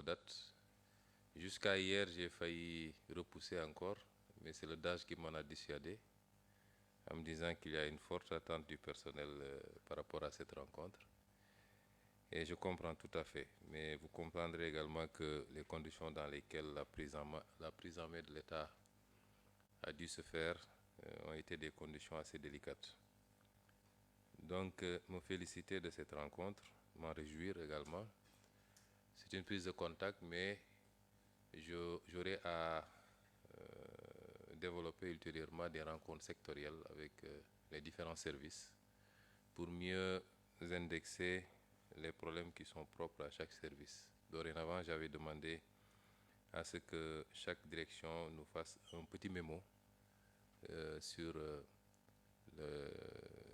dates. Jusqu'à hier, j'ai failli repousser encore, mais c'est le DAGE qui m'en a dissuadé, en me disant qu'il y a une forte attente du personnel par rapport à cette rencontre. Et je comprends tout à fait, mais vous comprendrez également que les conditions dans lesquelles la prise en main de l'État a dû se faire ont été des conditions assez délicates. Donc, me féliciter de cette rencontre, m'en réjouir également. C'est une prise de contact, mais j'aurai à développer ultérieurement des rencontres sectorielles avec les différents services pour mieux indexer les problèmes qui sont propres à chaque service. Dorénavant, j'avais demandé à ce que chaque direction nous fasse un petit mémo sur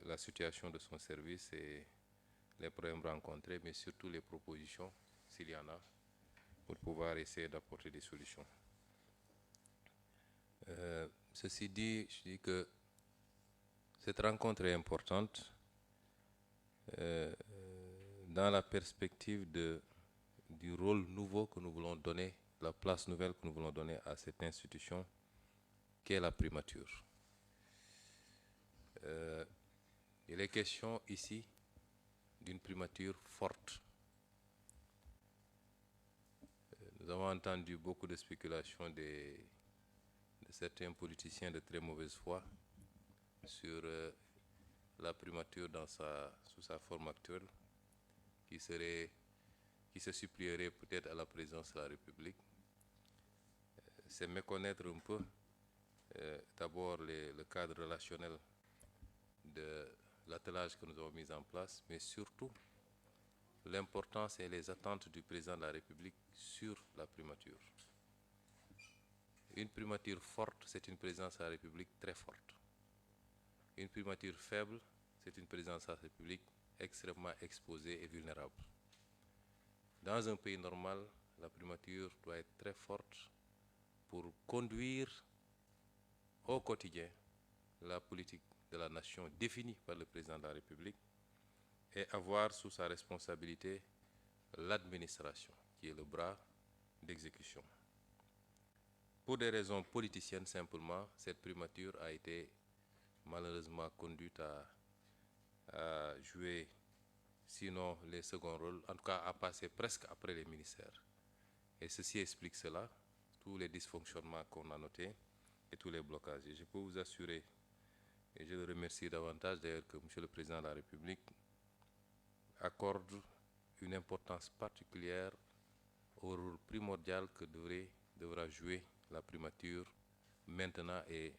la situation de son service et les problèmes rencontrés, mais surtout les propositions, s'il y en a, pour pouvoir essayer d'apporter des solutions. Ceci dit, je dis que cette rencontre est importante dans la perspective du rôle nouveau que nous voulons donner, la place nouvelle que nous voulons donner à cette institution qu'est la primature. Il est question ici d'une primature forte. Nous avons entendu beaucoup de spéculations de certains politiciens de très mauvaise foi sur la primature sous sa forme actuelle, qui se supplierait peut-être à la présidence de la République. C'est méconnaître un peu d'abord le cadre relationnel de l'attelage que nous avons mis en place, mais surtout l'importance et les attentes du président de la République sur la primature. Une primature forte, c'est une présidence de la République très forte. Une primature faible, c'est une présidence de la République extrêmement exposée et vulnérable. Dans un pays normal, la primature doit être très forte pour conduire au quotidien la politique de la nation définie par le président de la République et avoir sous sa responsabilité l'administration, qui est le bras d'exécution. Pour des raisons politiciennes simplement, cette primature a été malheureusement conduite à jouer, sinon les seconds rôles, en tout cas à passer presque après les ministères. Et ceci explique cela, tous les dysfonctionnements qu'on a notés et tous les blocages. Et je peux vous assurer, et je le remercie davantage d'ailleurs, que M. le Président de la République accorde une importance particulière au rôle primordial que devra jouer la primature maintenant et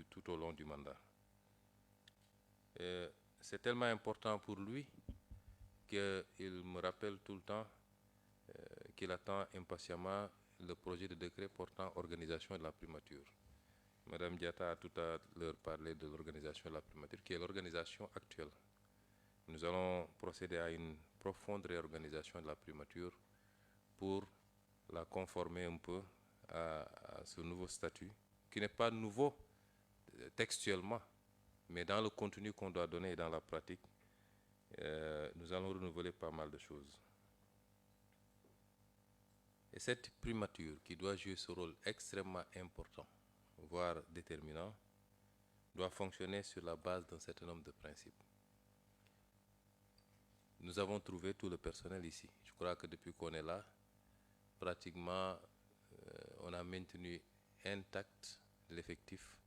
tout au long du mandat. C'est tellement important pour lui qu'il me rappelle tout le temps qu'il attend impatiemment le projet de décret portant organisation de la primature. Madame Diatta a tout à l'heure parlé de l'organisation de la primature, qui est l'organisation actuelle. Nous allons procéder à une profonde réorganisation de la primature pour la conformer un peu à ce nouveau statut, qui n'est pas nouveau textuellement, mais dans le contenu qu'on doit donner et dans la pratique, nous allons renouveler pas mal de choses. Et cette primature, qui doit jouer ce rôle extrêmement important, voire déterminant, doit fonctionner sur la base d'un certain nombre de principes. Nous avons trouvé tout le personnel ici. Je crois que depuis qu'on est là, pratiquement, on a maintenu intact l'effectif.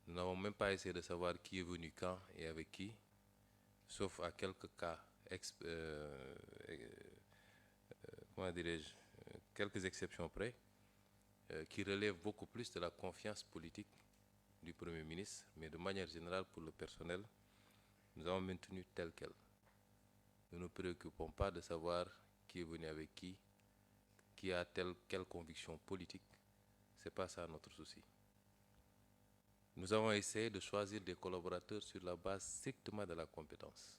Nous n'avons même pas essayé de savoir qui est venu quand et avec qui, sauf à quelques cas, comment dirais-je, quelques exceptions près, qui relèvent beaucoup plus de la confiance politique du Premier ministre, mais de manière générale, pour le personnel, nous avons maintenu tel quel. Nous ne nous préoccupons pas de savoir qui est venu avec qui a quelle conviction politique. Ce n'est pas ça notre souci. Nous avons essayé de choisir des collaborateurs sur la base strictement de la compétence.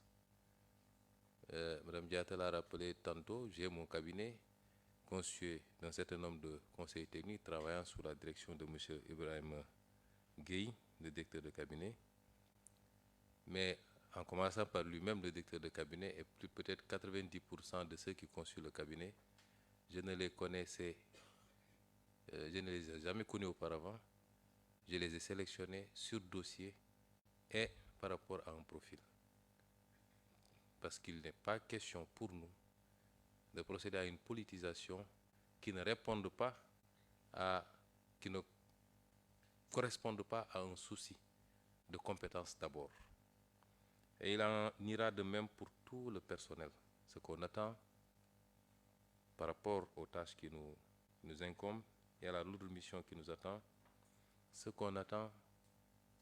Mme Diatta l'a rappelé tantôt, j'ai mon cabinet constitué d'un certain nombre de conseillers techniques travaillant sous la direction de M. Ibrahim Gueye, le directeur de cabinet. Mais en commençant par lui-même, le directeur de cabinet, et peut-être 90% de ceux qui conçuent le cabinet, je ne les connaissais, je ne les ai jamais connus auparavant. Je les ai sélectionnés sur dossier et par rapport à un profil. Parce qu'il n'est pas question pour nous de procéder à une politisation qui ne réponde pas qui ne corresponde pas à un souci de compétence d'abord. Et il en ira de même pour tout le personnel. Ce qu'on attend par rapport aux tâches qui nous incombent et à la lourde mission qui nous attend, ce qu'on attend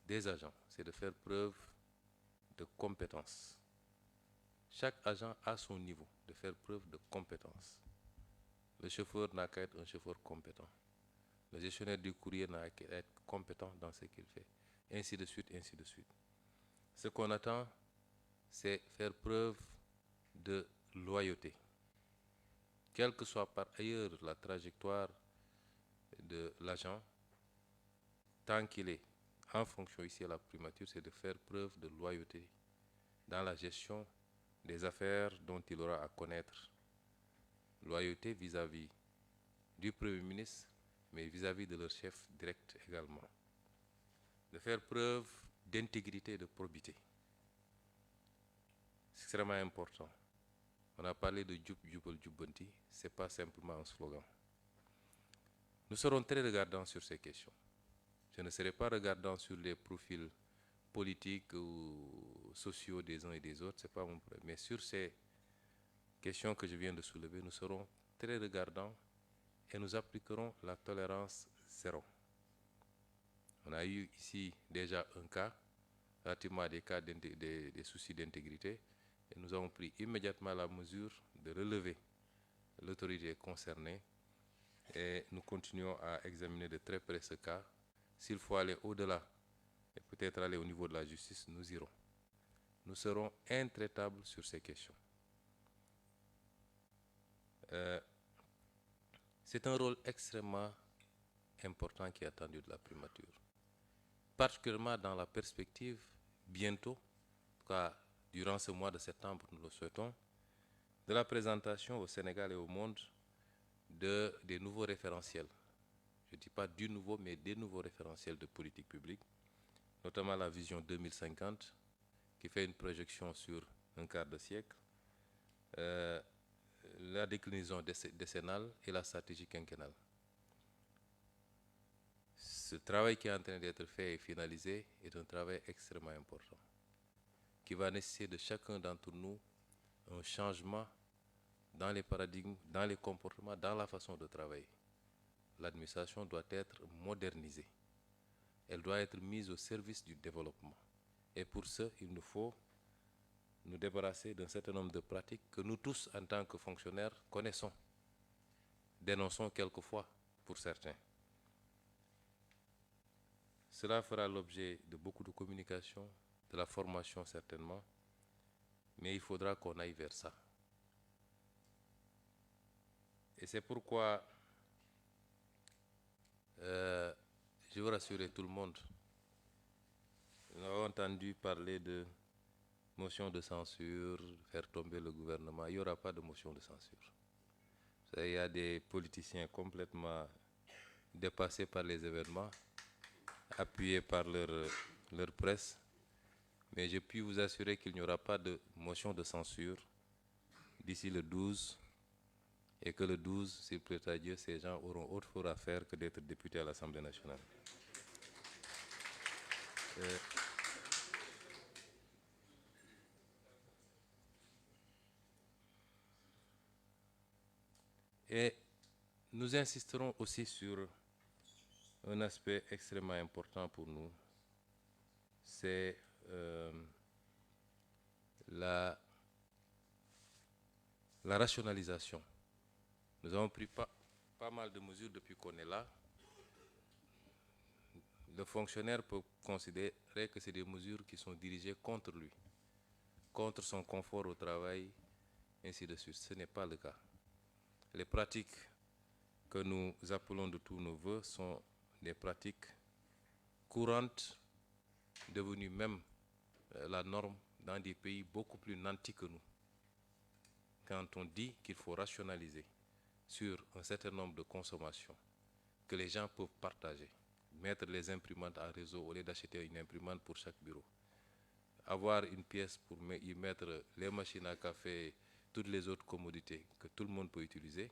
des agents, c'est de faire preuve de compétence. Chaque agent a son niveau, de faire preuve de compétence. Le chauffeur n'a qu'à être un chauffeur compétent. Le gestionnaire du courrier n'a qu'à être compétent dans ce qu'il fait. Ainsi de suite, ainsi de suite. Ce qu'on attend, c'est faire preuve de loyauté. Quelle que soit par ailleurs la trajectoire de l'agent, tant qu'il est en fonction ici à la primature, c'est de faire preuve de loyauté dans la gestion des affaires dont il aura à connaître. Loyauté vis-à-vis du Premier ministre, mais vis-à-vis de leur chef direct également. De faire preuve d'intégrité et de probité. C'est extrêmement important. On a parlé de Djoub Djoubal Djoubanti, ce n'est pas simplement un slogan. Nous serons très regardants sur ces questions. Je ne serai pas regardant sur les profils politiques ou sociaux des uns et des autres, ce n'est pas mon problème. Mais sur ces questions que je viens de soulever, nous serons très regardants et nous appliquerons la tolérance zéro. On a eu ici déjà un cas, relativement à des cas des soucis d'intégrité, et nous avons pris immédiatement la mesure de relever l'autorité concernée et nous continuons à examiner de très près ce cas. S'il faut aller au-delà et peut-être aller au niveau de la justice, nous irons. Nous serons intraitables sur ces questions. C'est un rôle extrêmement important qui est attendu de la primature, particulièrement dans la perspective, bientôt, en tout cas durant ce mois de septembre, nous le souhaitons, de la présentation au Sénégal et au monde des nouveaux référentiels. Je ne dis pas du nouveau, mais des nouveaux référentiels de politique publique, notamment la vision 2050, qui fait une projection sur un quart de siècle, la déclinaison décennale et la stratégie quinquennale. Ce travail qui est en train d'être fait et finalisé est un travail extrêmement important, qui va nécessiter de chacun d'entre nous un changement dans les paradigmes, dans les comportements, dans la façon de travailler. L'administration doit être modernisée. Elle doit être mise au service du développement. Et pour ce, il nous faut nous débarrasser d'un certain nombre de pratiques que nous tous, en tant que fonctionnaires, connaissons, dénonçons quelquefois pour certains. Cela fera l'objet de beaucoup de communication, de la formation certainement, mais il faudra qu'on aille vers ça. Et c'est pourquoi je veux rassurer tout le monde. Nous avons entendu parler de motion de censure, faire tomber le gouvernement. Il n'y aura pas de motion de censure. Il y a des politiciens complètement dépassés par les événements, appuyés par leur presse. Mais je puis vous assurer qu'il n'y aura pas de motion de censure d'ici le 12 et que le 12, s'il plaît à Dieu, ces gens auront autre chose à faire que d'être députés à l'Assemblée nationale. Et nous insisterons aussi sur un aspect extrêmement important pour nous, c'est la rationalisation. Nous avons pris pas mal de mesures depuis qu'on est là. Le fonctionnaire peut considérer que c'est des mesures qui sont dirigées contre lui, contre son confort au travail, ainsi de suite. Ce n'est pas le cas. Les pratiques que nous appelons de tous nos voeux sont des pratiques courantes, devenues même la norme dans des pays beaucoup plus nantis que nous. Quand on dit qu'il faut rationaliser sur un certain nombre de consommations que les gens peuvent partager, mettre les imprimantes en réseau au lieu d'acheter une imprimante pour chaque bureau, avoir une pièce pour y mettre les machines à café, toutes les autres commodités que tout le monde peut utiliser.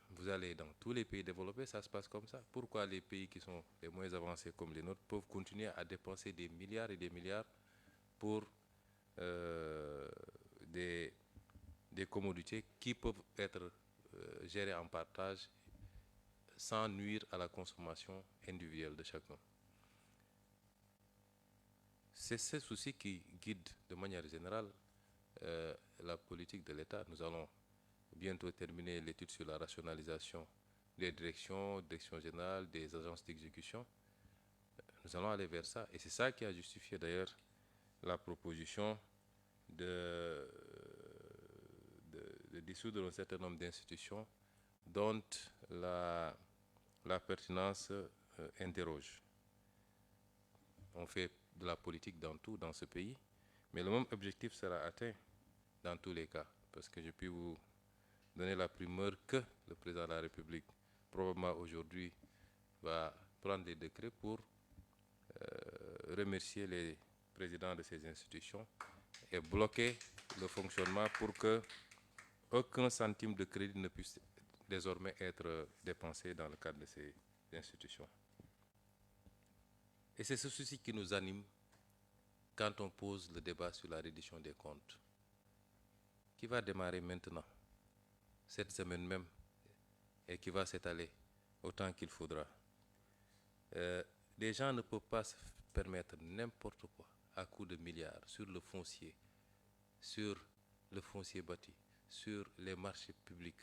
Vous allez dans tous les pays développés, ça se passe comme ça. Pourquoi les pays qui sont les moins avancés comme les nôtres peuvent continuer à dépenser des milliards et des milliards pour des commodités qui peuvent être gérées en partage sans nuire à la consommation individuelle de chacun. C'est ce souci qui guide de manière générale la politique de l'État. Nous allons bientôt terminer l'étude sur la rationalisation des directions générales, des agences d'exécution. Nous allons aller vers ça. Et c'est ça qui a justifié d'ailleurs la proposition de dissoudre un certain nombre d'institutions dont la pertinence interroge. On fait de la politique dans tout, dans ce pays, mais le même objectif sera atteint dans tous les cas, parce que je puis vous donner la primeur que le président de la République, probablement aujourd'hui, va prendre des décrets pour remercier les présidents de ces institutions et bloquer le fonctionnement pour que aucun centime de crédit ne puisse désormais être dépensé dans le cadre de ces institutions. Et c'est ce souci qui nous anime quand on pose le débat sur la reddition des comptes, qui va démarrer maintenant, cette semaine même, et qui va s'étaler autant qu'il faudra. Les gens ne peuvent pas se permettre n'importe quoi à coût de milliards sur le foncier bâti, sur les marchés publics,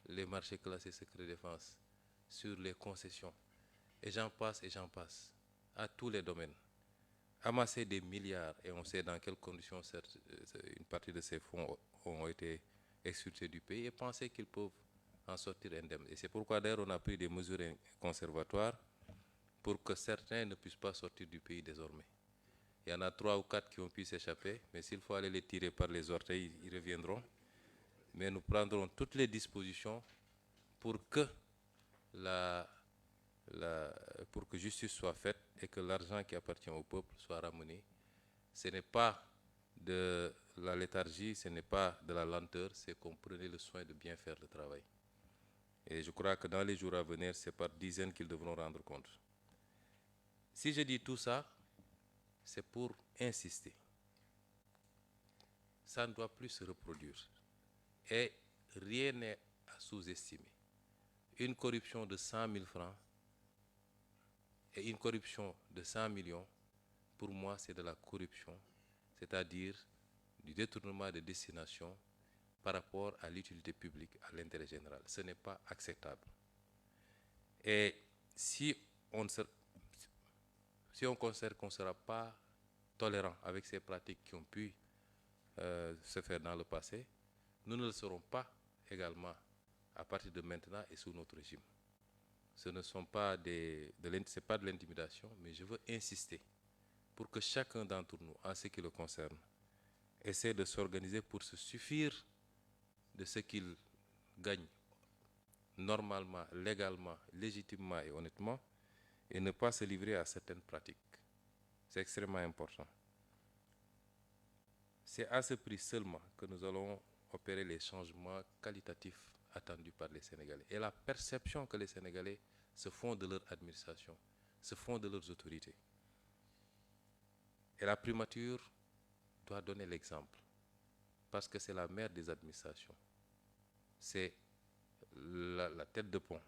les marchés classés secret défense, sur les concessions, et j'en passe, à tous les domaines. Amasser des milliards, et on sait dans quelles conditions une partie de ces fonds ont été expulsés du pays, et penser qu'ils peuvent en sortir indemnes. Et c'est pourquoi d'ailleurs on a pris des mesures conservatoires pour que certains ne puissent pas sortir du pays désormais. Il y en a 3 ou 4 qui ont pu s'échapper, mais s'il faut aller les tirer par les orteils, ils reviendront. Mais nous prendrons toutes les dispositions pour que pour que justice soit faite et que l'argent qui appartient au peuple soit ramené. Ce n'est pas de la léthargie, ce n'est pas de la lenteur, c'est qu'on prenait le soin de bien faire le travail. Et je crois que dans les jours à venir, c'est par dizaines qu'ils devront rendre compte. Si je dis tout ça, c'est pour insister. Ça ne doit plus se reproduire. Et rien n'est à sous-estimer. Une corruption de 100 000 francs et une corruption de 100 millions, pour moi, c'est de la corruption, c'est-à-dire du détournement de destination par rapport à l'utilité publique, à l'intérêt général. Ce n'est pas acceptable. Et si on considère qu'on ne sera pas tolérant avec ces pratiques qui ont pu se faire dans le passé, nous ne le serons pas également à partir de maintenant et sous notre régime. Ce ne sont pas c'est pas de l'intimidation, mais je veux insister pour que chacun d'entre nous, en ce qui le concerne, essaie de s'organiser pour se suffire de ce qu'il gagne normalement, légalement, légitimement et honnêtement, et ne pas se livrer à certaines pratiques. C'est extrêmement important. C'est à ce prix seulement que nous allons opérer les changements qualitatifs attendus par les Sénégalais. Et la perception que les Sénégalais se font de leur administration, se font de leurs autorités. Et la primature doit donner l'exemple, parce que c'est la mère des administrations. C'est la tête de pont.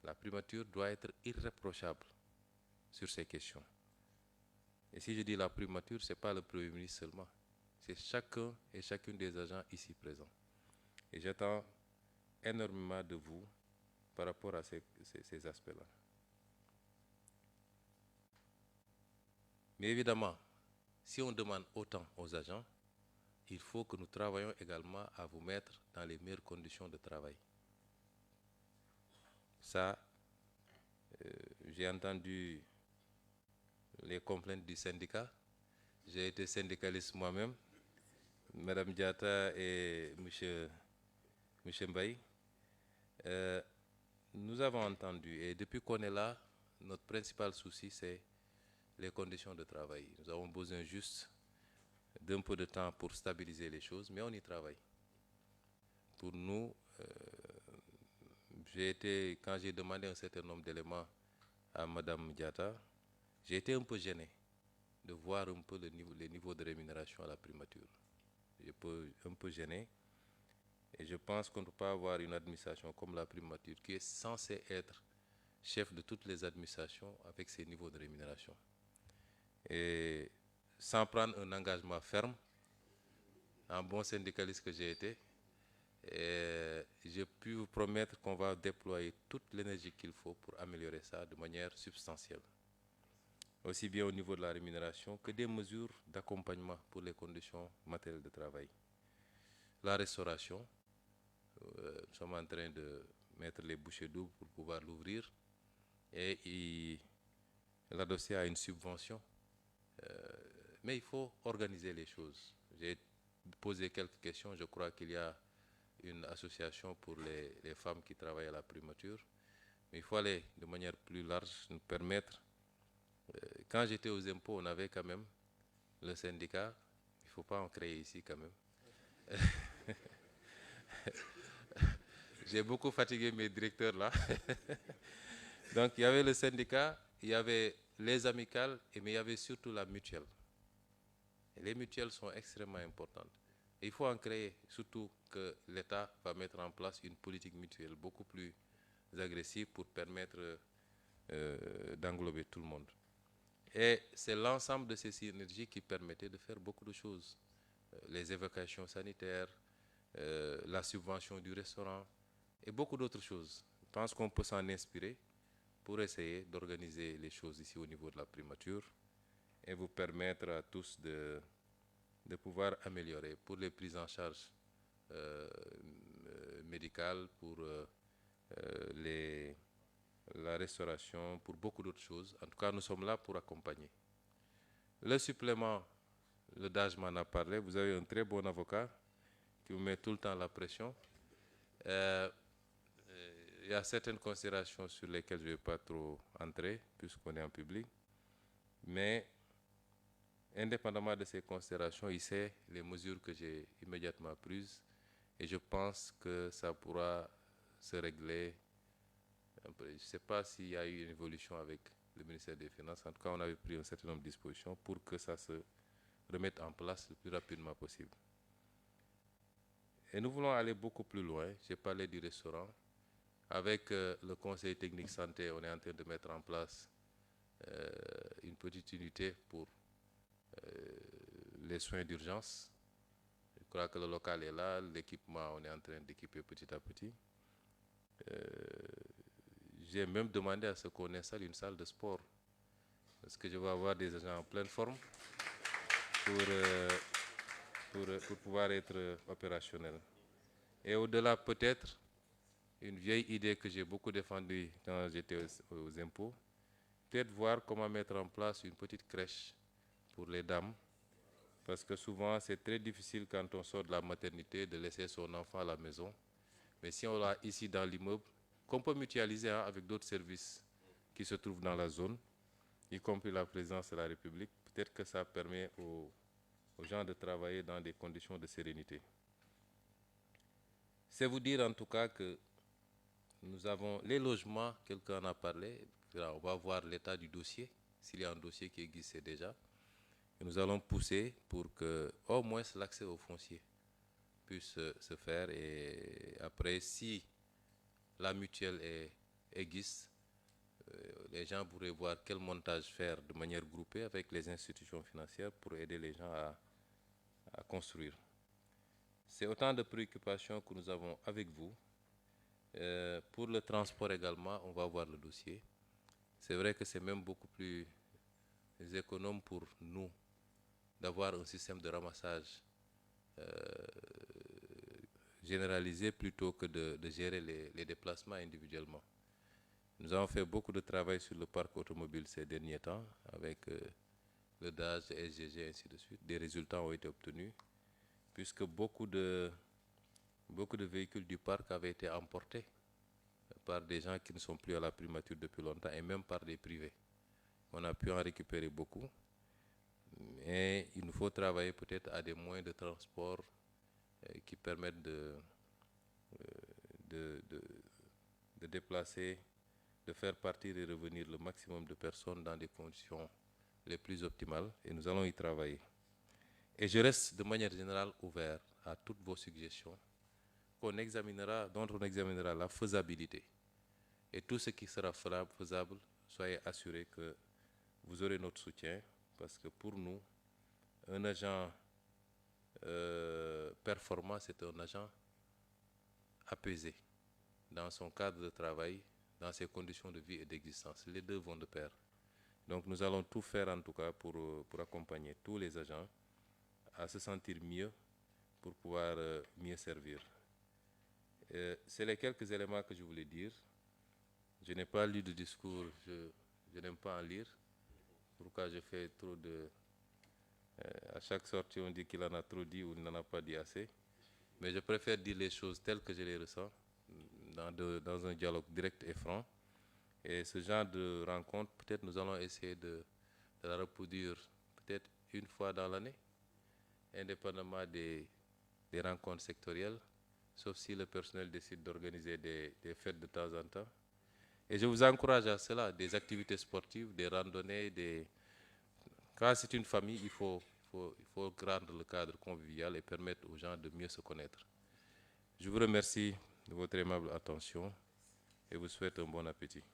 La primature doit être irréprochable sur ces questions. Et si je dis la primature, ce n'est pas le Premier ministre seulement. C'est chacun et chacune des agents ici présents. Et j'attends énormément de vous par rapport à ces aspects-là. Mais évidemment, si on demande autant aux agents, il faut que nous travaillions également à vous mettre dans les meilleures conditions de travail. Ça, j'ai entendu les complaintes du syndicat. J'ai été syndicaliste moi-même, Madame Diatta et Monsieur Mbaye. Nous avons entendu, et depuis qu'on est là, notre principal souci, c'est les conditions de travail. Nous avons besoin juste d'un peu de temps pour stabiliser les choses, mais on y travaille. Pour nous, quand j'ai demandé un certain nombre d'éléments à Madame Diatta, j'ai été un peu gêné de voir un peu les niveaux de rémunération à la primature. Un peu gêné. Et je pense qu'on ne peut pas avoir une administration comme la primature qui est censée être chef de toutes les administrations avec ces niveaux de rémunération. Et sans prendre un engagement ferme, en bon syndicaliste que j'ai été, j'ai pu vous promettre qu'on va déployer toute l'énergie qu'il faut pour améliorer ça de manière substantielle. Aussi bien au niveau de la rémunération que des mesures d'accompagnement pour les conditions matérielles de travail. La restauration, nous sommes en train de mettre les bouchées doubles pour pouvoir l'ouvrir et l'adosser à une subvention. Mais il faut organiser les choses. J'ai posé quelques questions. Je crois qu'il y a une association pour les femmes qui travaillent à la primature. Mais il faut aller de manière plus large, nous permettre. Quand j'étais aux impôts, on avait quand même le syndicat. Il ne faut pas en créer ici quand même. J'ai beaucoup fatigué mes directeurs là. Donc il y avait le syndicat, il y avait les amicales, mais il y avait surtout la mutuelle. Et les mutuelles sont extrêmement importantes. Et il faut en créer, surtout que l'État va mettre en place une politique mutuelle beaucoup plus agressive pour permettre d'englober tout le monde. Et c'est l'ensemble de ces synergies qui permettait de faire beaucoup de choses. Les évacuations sanitaires, la subvention du restaurant et beaucoup d'autres choses. Je pense qu'on peut s'en inspirer pour essayer d'organiser les choses ici au niveau de la primature et vous permettre à tous de pouvoir améliorer pour les prises en charge médicales, pour la restauration, pour beaucoup d'autres choses. En tout cas, nous sommes là pour accompagner. Le supplément, le DAGE m'en a parlé. Vous avez un très bon avocat qui vous met tout le temps la pression. Il y a certaines considérations sur lesquelles je ne vais pas trop entrer, puisqu'on est en public. Mais, indépendamment de ces considérations, il sait les mesures que j'ai immédiatement prises. Et je pense que ça pourra se régler. Je ne sais pas s'il y a eu une évolution avec le ministère des Finances. En tout cas, on avait pris un certain nombre de dispositions pour que ça se remette en place le plus rapidement possible. Et nous voulons aller beaucoup plus loin. J'ai parlé du restaurant. Avec le Conseil technique santé, on est en train de mettre en place une petite unité pour les soins d'urgence. Je crois que le local est là, l'équipement, on est en train d'équiper petit à petit. J'ai même demandé à ce qu'on installe une salle de sport, parce que je vais avoir des agents en pleine forme pour pouvoir être opérationnel. Et au-delà, peut-être, une vieille idée que j'ai beaucoup défendue quand j'étais aux impôts, peut-être voir comment mettre en place une petite crèche pour les dames, parce que souvent c'est très difficile quand on sort de la maternité de laisser son enfant à la maison. Mais si on l'a ici dans l'immeuble, qu'on peut mutualiser avec d'autres services qui se trouvent dans la zone, y compris la présidence de la République, peut-être que ça permet aux gens de travailler dans des conditions de sérénité. C'est vous dire en tout cas que nous avons les logements, quelqu'un en a parlé, on va voir l'état du dossier, s'il y a un dossier qui existait déjà. Et nous allons pousser pour que au moins l'accès au foncier puisse se faire. Et après, si la mutuelle existe, les gens pourraient voir quel montage faire de manière groupée avec les institutions financières pour aider les gens à construire. C'est autant de préoccupations que nous avons avec vous. Pour le transport également, on va voir le dossier. C'est vrai que c'est même beaucoup plus économe pour nous d'avoir un système de ramassage généralisé plutôt que de gérer les déplacements individuellement. Nous avons fait beaucoup de travail sur le parc automobile ces derniers temps avec le DAGE, le SGG, ainsi de suite. Des résultats ont été obtenus, puisque beaucoup de véhicules du parc avaient été emportés par des gens qui ne sont plus à la primature depuis longtemps, et même par des privés. On a pu en récupérer beaucoup, mais il nous faut travailler peut-être à des moyens de transport qui permettent de déplacer, de faire partir et revenir le maximum de personnes dans des conditions les plus optimales, et nous allons y travailler. Et je reste de manière générale ouvert à toutes vos suggestions, dont on examinera la faisabilité. Et tout ce qui sera faisable, soyez assurés que vous aurez notre soutien, parce que pour nous, un agent performant, c'est un agent apaisé dans son cadre de travail, dans ses conditions de vie et d'existence. Les deux vont de pair. Donc nous allons tout faire en tout cas pour accompagner tous les agents à se sentir mieux pour pouvoir mieux servir. C'est les quelques éléments que je voulais dire. Je n'ai pas lu de discours, je n'aime pas en lire. Pourquoi je fais trop de... à chaque sortie, on dit qu'il en a trop dit ou il n'en a pas dit assez. Mais je préfère dire les choses telles que je les ressens, dans un dialogue direct et franc. Et ce genre de rencontre, peut-être nous allons essayer de la reproduire peut-être une fois dans l'année, indépendamment des rencontres sectorielles, sauf si le personnel décide d'organiser des fêtes de temps en temps. Et je vous encourage à cela, des activités sportives, des randonnées, Quand c'est une famille, il faut rendre le cadre convivial et permettre aux gens de mieux se connaître. Je vous remercie de votre aimable attention et vous souhaite un bon appétit.